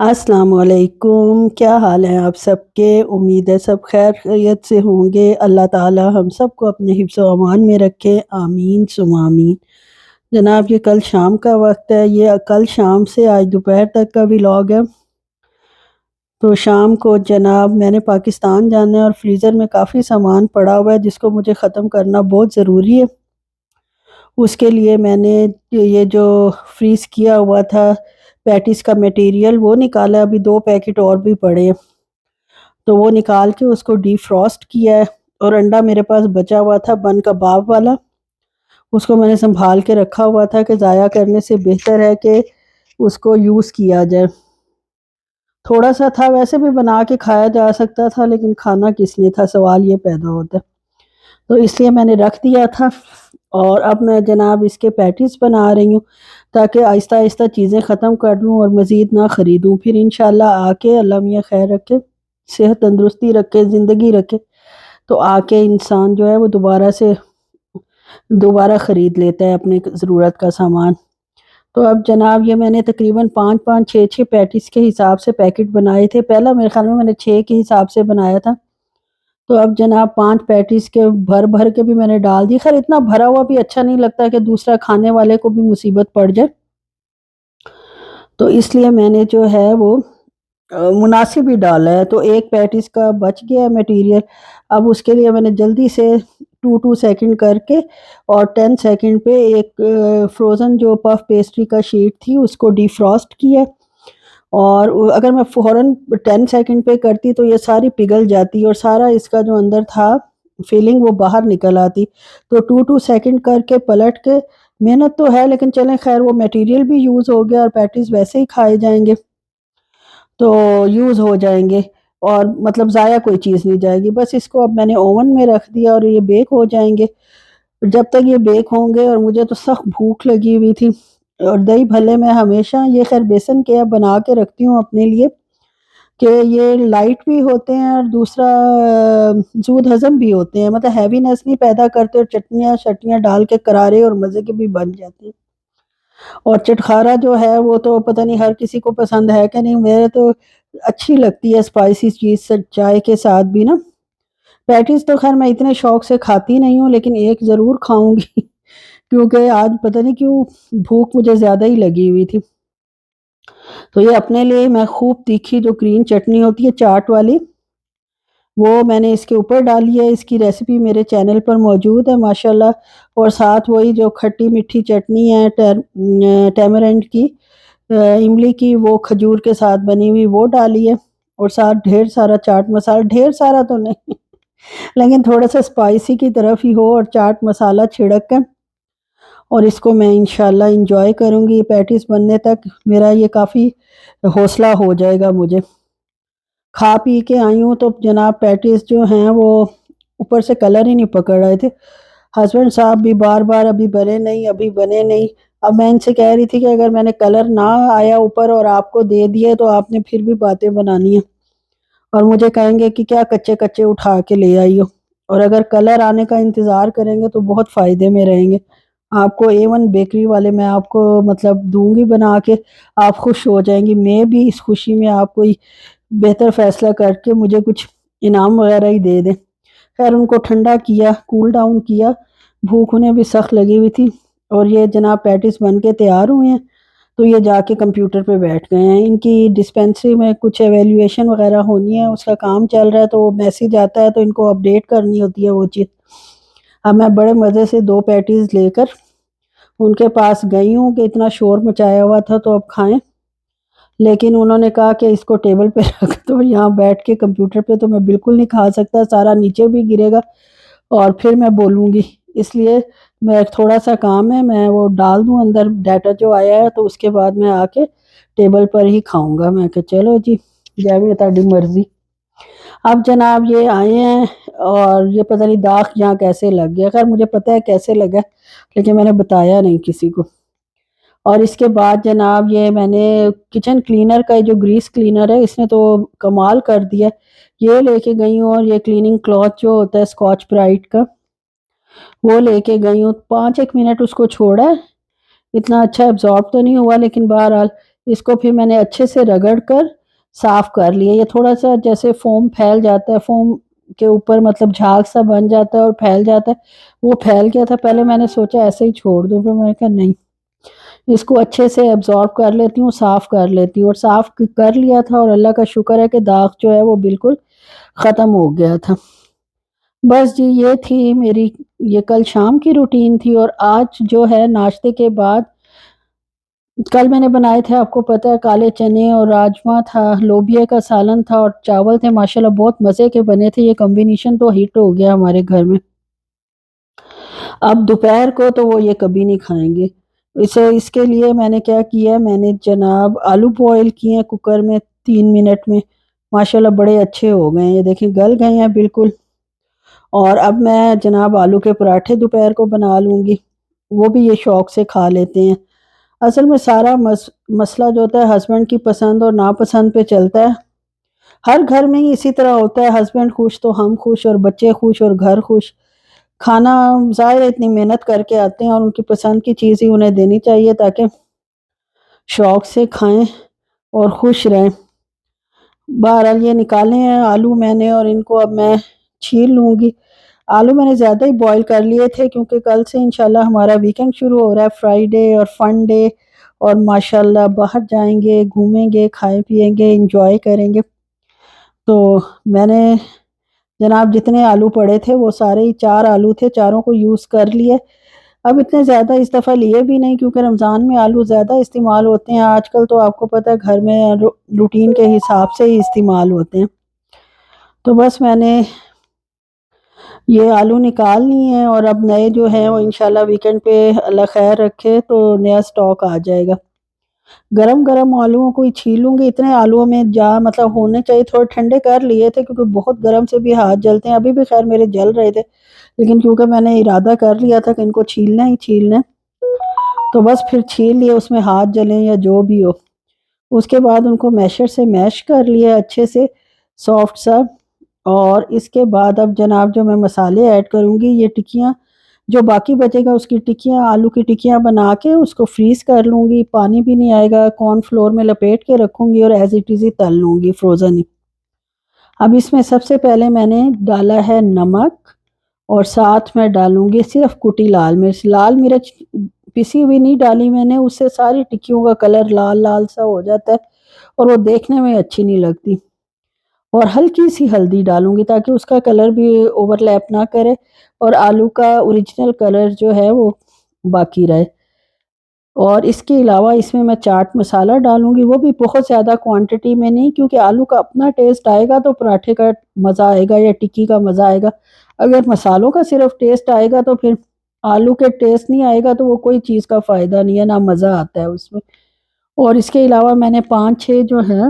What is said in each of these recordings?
السلام علیکم، کیا حال ہیں آپ سب کے؟ امید ہے سب خیر خیریت سے ہوں گے۔ اللہ تعالی ہم سب کو اپنے حفظ و امان میں رکھے، آمین ثم آمین۔ جناب یہ کل شام کا وقت ہے، یہ کل شام سے آج دوپہر تک کا ولاگ ہے۔ تو شام کو جناب میں نے پاکستان جانا ہے اور فریزر میں کافی سامان پڑا ہوا ہے جس کو مجھے ختم کرنا بہت ضروری ہے۔ اس کے لیے میں نے یہ جو فریز کیا ہوا تھا پیٹیز کا میٹیریل وہ نکالا، ابھی 2 پیکٹ اور بھی پڑے ہیں، تو وہ نکال کے اس کو ڈی فروسٹ کیا ہے۔ اور انڈا میرے پاس بچا ہوا تھا بن کباب والا، اس کو میں نے سنبھال کے رکھا ہوا تھا کہ ضائع کرنے سے بہتر ہے کہ اس کو یوز کیا جائے۔ تھوڑا سا تھا، ویسے بھی بنا کے کھایا جا سکتا تھا لیکن کھانا کس نے تھا، سوال یہ پیدا ہوتا ہے، تو اس لیے میں نے رکھ دیا تھا۔ اور اب میں جناب اس کے پیٹیز بنا رہی ہوں تاکہ آہستہ آہستہ چیزیں ختم کر لوں اور مزید نہ خریدوں، پھر انشاءاللہ آ کے اللہ میاں خیر رکھے، صحت تندرستی رکھے، زندگی رکھے، تو آ کے انسان جو ہے وہ دوبارہ خرید لیتا ہے اپنے ضرورت کا سامان۔ تو اب جناب یہ میں نے تقریباً 5-6 پیٹیز کے حساب سے پیکٹ بنائے تھے، پہلا میرے خیال میں نے 6 کے حساب سے بنایا تھا، تو اب جناب 5 پیٹیز کے بھر کے بھی میں نے ڈال دی۔ خیر اتنا بھرا ہوا بھی اچھا نہیں لگتا کہ دوسرا کھانے والے کو بھی مصیبت پڑ جائے، تو اس لیے میں نے جو ہے وہ مناسب ہی ڈالا ہے۔ تو ایک پیٹیز کا بچ گیا میٹیریل، اب اس کے لیے میں نے جلدی سے 2 سیکنڈ کر کے اور 10 سیکنڈ پہ ایک فروزن جو پف پیسٹری کا شیٹ تھی اس کو ڈی فروسٹ کیا، اور اگر میں فوراً 10 سیکنڈ پہ کرتی تو یہ ساری پگھل جاتی اور سارا اس کا جو اندر تھا فیلنگ وہ باہر نکل آتی، تو 2 سیکنڈ کر کے پلٹ کے، محنت تو ہے لیکن چلیں خیر وہ میٹیریل بھی یوز ہو گیا اور پیٹیز ویسے ہی کھائے جائیں گے تو یوز ہو جائیں گے، اور مطلب ضائع کوئی چیز نہیں جائے گی۔ بس اس کو اب میں نے اوون میں رکھ دیا اور یہ بیک ہو جائیں گے۔ جب تک یہ بیک ہوں گے، اور مجھے تو سخت بھوک لگی ہوئی تھی، اور دہی بھلے میں ہمیشہ یہ خیر بیسن کے بنا کے رکھتی ہوں اپنے لیے کہ یہ لائٹ بھی ہوتے ہیں اور دوسرا زود ہضم بھی ہوتے ہیں، مطلب ہیوینس نہیں پیدا کرتے، اور چٹنیاں شٹنیاں ڈال کے کرارے اور مزے کے بھی بن جاتے ہیں۔ اور چٹخارا جو ہے وہ تو پتہ نہیں ہر کسی کو پسند ہے کہ نہیں، میرے تو اچھی لگتی ہے اسپائسی چیز چائے کے ساتھ بھی نا۔ پیٹیز تو خیر میں اتنے شوق سے کھاتی نہیں ہوں لیکن ایک ضرور کھاؤں گی کیونکہ آج پتہ نہیں کیوں بھوک مجھے زیادہ ہی لگی ہوئی تھی۔ تو یہ اپنے لیے میں خوب تیکھی جو گرین چٹنی ہوتی ہے چاٹ والی، وہ میں نے اس کے اوپر ڈالی ہے، اس کی ریسیپی میرے چینل پر موجود ہے ماشاءاللہ، اور ساتھ وہی جو کھٹی میٹھی چٹنی ہے ٹیمرنڈ کی، املی کی، وہ کھجور کے ساتھ بنی ہوئی وہ ڈالی ہے، اور ساتھ ڈھیر سارا چاٹ مسالہ، ڈھیر سارا تو نہیں لیکن تھوڑا سا اسپائسی کی طرف ہی ہو، اور چاٹ مسالہ چھڑک کے، اور اس کو میں انشاءاللہ انجوائے کروں گی۔ پیٹیز بننے تک میرا یہ کافی حوصلہ ہو جائے گا مجھے۔ کھا پی کے آئی ہوں تو جناب پیٹیز جو ہیں وہ اوپر سے کلر ہی نہیں پکڑ رہے تھے، ہسبینڈ صاحب بھی بار بار ابھی بنے نہیں، ابھی بنے نہیں۔ اب میں ان سے کہہ رہی تھی کہ اگر میں نے کلر نہ آیا اوپر اور آپ کو دے دیے تو آپ نے پھر بھی باتیں بنانی ہیں، اور مجھے کہیں گے کہ کیا کچے کچے اٹھا کے لے آئی ہو، اور اگر کلر آنے کا انتظار کریں گے تو بہت فائدے میں رہیں گے۔ آپ کو A1 بیکری والے میں آپ کو مطلب دوں گی بنا کے، آپ خوش ہو جائیں گی، میں بھی اس خوشی میں آپ کو بہتر فیصلہ کر کے مجھے کچھ انعام وغیرہ ہی دے دیں۔ خیر ان کو ٹھنڈا کیا، کول ڈاؤن کیا، بھوک انہیں بھی سخت لگی ہوئی تھی، اور یہ جناب پیٹیز بن کے تیار ہوئے ہیں، تو یہ جا کے کمپیوٹر پہ بیٹھ گئے ہیں۔ ان کی ڈسپینسری میں کچھ ایویلیویشن وغیرہ ہونی ہے، اس کا کام چل رہا ہے، تو وہ میسیج آتا ہے تو ان کو اپڈیٹ کرنی ہوتی ہے وہ چیز۔ اب میں بڑے مزے سے 2 پیٹیز لے کر ان کے پاس گئی ہوں کہ اتنا شور مچایا ہوا تھا تو اب کھائیں، لیکن انہوں نے کہا کہ اس کو ٹیبل پہ رکھ دو، یہاں بیٹھ کے کمپیوٹر پہ تو میں بالکل نہیں کھا سکتا، سارا نیچے بھی گرے گا اور پھر میں بولوں گی، اس لیے میں تھوڑا سا کام ہے، میں وہ ڈال دوں اندر ڈیٹا جو آیا ہے تو اس کے بعد میں آ کے ٹیبل پر ہی کھاؤں گا۔ میں کہ چلو جی جیویں تہاڈی مرضی۔ اب جناب یہ آئے ہیں اور یہ پتہ نہیں داغ یہاں کیسے لگ گیا، خیر مجھے پتہ ہے کیسے لگا لیکن میں نے بتایا نہیں کسی کو۔ اور اس کے بعد جناب یہ میں نے کچن کلینر کا جو گریس کلینر ہے اس نے تو کمال کر دیا، یہ لے کے گئی ہوں، اور یہ کلیننگ کلوتھ جو ہوتا ہے اسکاچ برائٹ کا وہ لے کے گئی ہوں، 5 ایک منٹ اس کو چھوڑا ہے، اتنا اچھا ایبزارب تو نہیں ہوا لیکن بہرحال اس کو پھر میں نے اچھے سے رگڑ کر صاف کر لیا. یہ تھوڑا سا جیسے فوم پھیل جاتا ہے، فوم کے اوپر مطلب جھاگ سا بن جاتا ہے اور پھیل جاتا ہے، وہ پھیل گیا تھا. پہلے میں نے سوچا ایسے ہی چھوڑ دوں، پھر میں نے کہا نہیں، اس کو اچھے سے ایبزارب کر لیتی ہوں، صاف کر لیتی ہوں. اور صاف کر لیا تھا، اور اللہ کا شکر ہے کہ داغ جو ہے وہ بالکل ختم ہو گیا تھا. بس جی یہ تھی میری، یہ کل شام کی روٹین تھی. اور آج جو ہے ناشتے کے بعد، کل میں نے بنائے تھے آپ کو پتہ ہے کالے چنے اور راجمہ تھا، لوبیا کا سالن تھا اور چاول تھے. ماشاءاللہ بہت مزے کے بنے تھے. یہ کمبینیشن تو ہٹ ہو گیا ہمارے گھر میں. اب دوپہر کو تو وہ یہ کبھی نہیں کھائیں گے. اس کے لیے میں نے کیا کیا، میں نے جناب آلو بوائل کیے کوکر میں 3 منٹ میں. ماشاءاللہ بڑے اچھے ہو گئے ہیں، یہ دیکھیں گل گئے ہیں بالکل. اور اب میں جناب آلو کے پراٹھے دوپہر کو بنا لوں گی، وہ بھی یہ شوق سے کھا لیتے ہیں. اصل میں سارا مسئلہ جو ہوتا ہے ہسبینڈ کی پسند اور ناپسند پہ چلتا ہے. ہر گھر میں ہی اسی طرح ہوتا ہے، ہسبینڈ خوش تو ہم خوش، اور بچے خوش اور گھر خوش. کھانا ظاہر اتنی محنت کر کے آتے ہیں اور ان کی پسند کی چیز ہی انہیں دینی چاہیے تاکہ شوق سے کھائیں اور خوش رہیں. بہرحال یہ نکالے ہیں آلو میں نے، اور ان کو اب میں چھیل لوں گی. آلو میں نے زیادہ ہی بوائل کر لیے تھے کیونکہ کل سے انشاءاللہ ہمارا ویکنڈ شروع ہو رہا ہے، فرائیڈے اور فن ڈے، اور ماشاءاللہ باہر جائیں گے، گھومیں گے، کھائیں پیئیں گے، انجوائے کریں گے. تو میں نے جناب جتنے آلو پڑے تھے وہ سارے ہی 4 آلو تھے، چاروں کو یوز کر لیے. اب اتنے زیادہ اس دفعہ لیے بھی نہیں کیونکہ رمضان میں آلو زیادہ استعمال ہوتے ہیں. آج کل تو آپ کو پتہ ہے گھر میں روٹین کے حساب سے ہی استعمال ہوتے ہیں. تو بس میں نے یہ آلو نکال لیے ہیں، اور اب نئے جو ہیں وہ انشاءاللہ ویکنڈ پہ اللہ خیر رکھے تو نیا سٹاک آ جائے گا. گرم گرم آلوؤں کو ہی چھیلوں گی. اتنے آلوؤں میں مطلب ہونے چاہیے، تھوڑے ٹھنڈے کر لیے تھے کیونکہ بہت گرم سے بھی ہاتھ جلتے ہیں. ابھی بھی خیر میرے جل رہے تھے، لیکن کیونکہ میں نے ارادہ کر لیا تھا کہ ان کو چھیلنا ہی چھیلنا، تو بس پھر چھیل لیے، اس میں ہاتھ جلیں یا جو بھی ہو. اس کے بعد ان کو میشر سے میش کر لیا اچھے سے سافٹ سا. اور اس کے بعد اب جناب جو میں مسالے ایڈ کروں گی، یہ ٹکیاں جو باقی بچے گا اس کی ٹکیاں، آلو کی ٹکیاں بنا کے اس کو فریز کر لوں گی. پانی بھی نہیں آئے گا، کارن فلور میں لپیٹ کے رکھوں گی اور ایز اٹ از ہی تل لوں گی فروزن ہی. اب اس میں سب سے پہلے میں نے ڈالا ہے نمک، اور ساتھ میں ڈالوں گی صرف کٹی لال مرچ. لال مرچ پسی ہوئی نہیں ڈالی میں نے، اس سے ساری ٹکیوں کا کلر لال لال سا ہو جاتا ہے اور وہ دیکھنے میں اچھی نہیں لگتی. اور ہلکی سی ہلدی ڈالوں گی تاکہ اس کا کلر بھی اوور لیپ نہ کرے اور آلو کا اوریجنل کلر جو ہے وہ باقی رہے. اور اس کے علاوہ اس میں چاٹ مسالہ ڈالوں گی، وہ بھی بہت زیادہ کوانٹٹی میں نہیں کیونکہ آلو کا اپنا ٹیسٹ آئے گا تو پراٹھے کا مزہ آئے گا یا ٹکی کا مزہ آئے گا. اگر مسالوں کا صرف ٹیسٹ آئے گا تو پھر آلو کے ٹیسٹ نہیں آئے گا تو وہ کوئی چیز کا فائدہ نہیں ہے، نہ مزہ آتا ہے اس میں. اور اس کے علاوہ میں نے 5-6 جو ہیں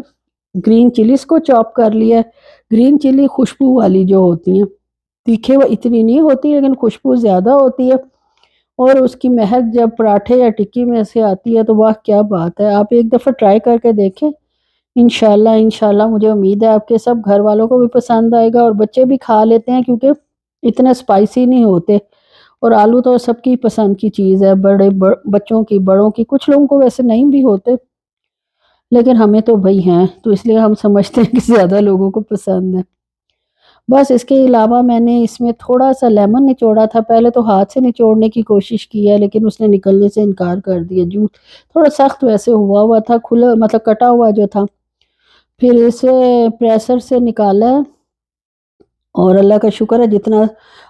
گرین چلیز کو چاپ کر لیا. گرین چلی خوشبو والی جو ہوتی ہیں، تیکھے وہ اتنی نہیں ہوتی لیکن خوشبو زیادہ ہوتی ہے، اور اس کی مہک جب پراٹھے یا ٹکی میں سے آتی ہے تو واہ کیا بات ہے. آپ ایک دفعہ ٹرائی کر کے دیکھیں، انشاءاللہ مجھے امید ہے آپ کے سب گھر والوں کو بھی پسند آئے گا. اور بچے بھی کھا لیتے ہیں کیونکہ اتنا سپائسی نہیں ہوتے، اور آلو تو سب کی پسند کی چیز ہے، بچوں کی، بڑوں کی. کچھ لوگوں کو ویسے نہیں بھی ہوتے لیکن ہمیں تو بھئی ہیں، تو اس لیے ہم سمجھتے ہیں کہ زیادہ لوگوں کو پسند ہے. بس اس کے علاوہ میں نے اس میں تھوڑا سا لیمن نچوڑا تھا. پہلے تو ہاتھ سے نچوڑنے کی کوشش کی ہے لیکن اس نے نکلنے سے انکار کر دیا. تھوڑا سخت ویسے ہوا تھا، کھلا مطلب کٹا ہوا جو تھا. پھر اسے پریسر سے نکالا ہے، اور اللہ کا شکر ہے جتنا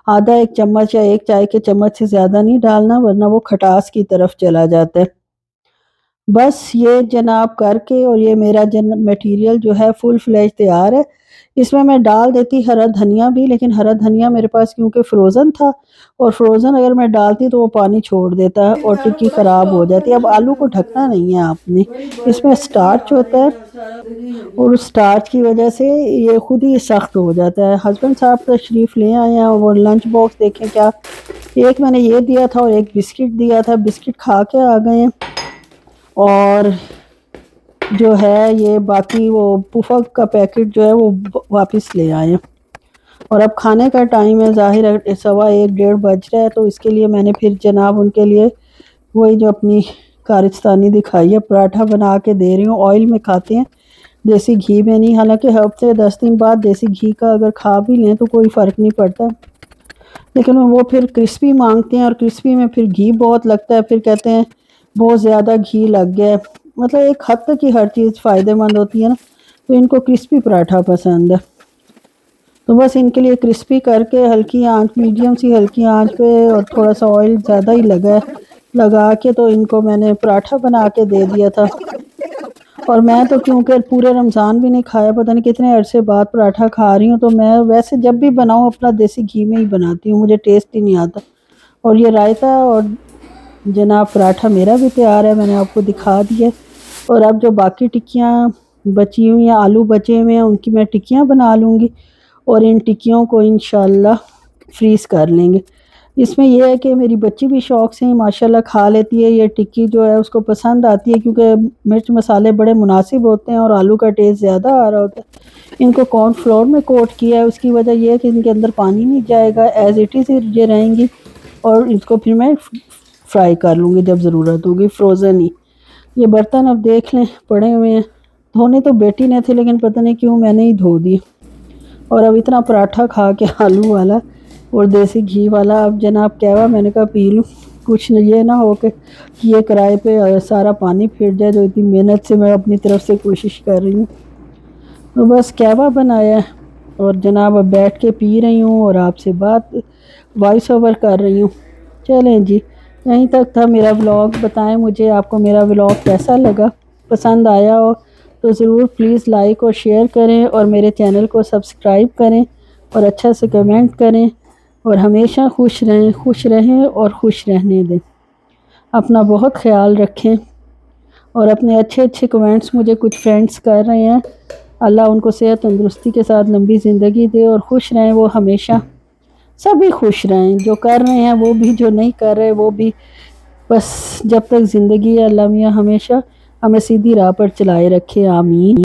آدھا 1 چمچ یا 1 چائے کے چمچ سے زیادہ نہیں ڈالنا ورنہ وہ کھٹاس کی طرف چلا جاتا ہے. بس یہ جناب کر کے، اور یہ میرا میٹیریل جو ہے فل فلیج تیار ہے. اس میں ڈال دیتی ہرا دھنیا بھی، لیکن ہرا دھنیا میرے پاس کیونکہ فروزن تھا، اور فروزن اگر میں ڈالتی تو وہ پانی چھوڑ دیتا ہے اور ٹکی خراب ہو جاتی ہے. اب آلو کو ڈھکنا نہیں ہے آپ نے، اس میں سٹارچ ہوتا ہے اور اس سٹارچ کی وجہ سے یہ خود ہی سخت ہو جاتا ہے. ہسبینڈ صاحب تشریف لے آئے ہیں، وہ لنچ باکس دیکھیں کیا، ایک میں نے یہ دیا تھا اور ایک بسکٹ دیا تھا، بسکٹ کھا کے آ گئے ہیں. اور جو ہے یہ باقی وہ پفک کا پیکٹ جو ہے وہ واپس لے آئے. اور اب کھانے کا ٹائم ہے، ظاہر ہے 1:15-1:30 بج رہا ہے، تو اس کے لیے میں نے پھر جناب ان کے لیے وہی جو اپنی کارستانی دکھائی ہے، پراٹھا بنا کے دے رہی ہوں، آئل میں کھاتے ہیں، دیسی گھی میں نہیں، حالانکہ ہفتے 10 دن بعد دیسی گھی کا اگر کھا بھی لیں تو کوئی فرق نہیں پڑتا، لیکن وہ پھر کرسپی مانگتے ہیں، اور کرسپی میں پھر گھی بہت لگتا ہے، پھر کہتے ہیں بہت زیادہ گھی لگ گیا ہے۔ مطلب ایک حد تک ہی ہر چیز فائدہ مند ہوتی ہے نا، تو ان کو کرسپی پراٹھا پسند ہے، تو بس ان کے لیے کرسپی کر کے ہلکی آنچ، میڈیم سی ہلکی آنچ پہ، اور تھوڑا سا آئل زیادہ ہی لگا کے تو ان کو میں نے پراٹھا بنا کے دے دیا تھا۔ اور میں تو کیونکہ پورے رمضان بھی نہیں کھایا، پتہ نہیں کتنے عرصے بعد پراٹھا کھا رہی ہوں، تو میں ویسے جب بھی بناؤں اپنا دیسی گھی میں ہی بناتی ہوں، مجھے ٹیسٹ ہی نہیں آتا۔ اور یہ رائتہ اور جناب پراٹھا میرا بھی تیار ہے، میں نے آپ کو دکھا دیا، اور اب جو باقی ٹکیاں بچی ہوئی ہیں، آلو بچے ہوئے ہیں، ان کی میں ٹکیاں بنا لوں گی، اور ان ٹکیوں کو انشاءاللہ فریز کر لیں گے۔ اس میں یہ ہے کہ میری بچی بھی شوق سے ماشاءاللہ کھا لیتی ہے، یہ ٹکی جو ہے اس کو پسند آتی ہے، کیونکہ مرچ مسالے بڑے مناسب ہوتے ہیں اور آلو کا ٹیسٹ زیادہ آ رہا ہوتا ہے۔ ان کو کارن فلور میں کوٹ کیا ہے، اس کی وجہ یہ ہے کہ ان کے اندر پانی نہیں جائے گا، ایز اٹ از یہ رہیں گی، اور اس کو پھر میں فرائی کر لوں گی جب ضرورت ہوگی، فروزن ہی۔ یہ برتن اب دیکھ لیں پڑے ہوئے ہیں، دھونے تو بیٹی نے تھے لیکن پتہ نہیں کیوں میں نے ہی دھو دی، اور اب اتنا پراٹھا کھا کے آلو والا اور دیسی گھی والا اب جناب کہوا میں نے کہا پی لوں، کچھ یہ نہ ہو کہ یہ کرائے پہ سارا پانی پھر جائے، جو اتنی محنت سے میں اپنی طرف سے کوشش کر رہی ہوں، تو بس کہوا بنایا ہے، اور جناب اب بیٹھ کے پی رہی ہوں اور آپ سے بات وائس اوور کر رہی ہوں۔ چلیں جی، یہیں تک تھا میرا ولاگ، بتائیں مجھے آپ کو میرا ولاگ کیسا لگا، پسند آیا ہو تو ضرور پلیز لائک اور شیئر کریں، اور میرے چینل کو سبسکرائب کریں، اور اچھا سے کمنٹ کریں، اور ہمیشہ خوش رہیں اور خوش رہنے دیں۔ اپنا بہت خیال رکھیں، اور اپنے اچھے کمنٹس مجھے کچھ فرینڈس کر رہے ہیں، اللہ ان کو صحت تندرستی کے ساتھ لمبی زندگی دے، اور خوش رہیں وہ ہمیشہ، سبھی خوش رہیں، جو کر رہے ہیں وہ بھی، جو نہیں کر رہے وہ بھی، بس جب تک زندگی ہے اللہ میاں ہمیشہ ہمیں سیدھی راہ پر چلائے رکھے، آمین۔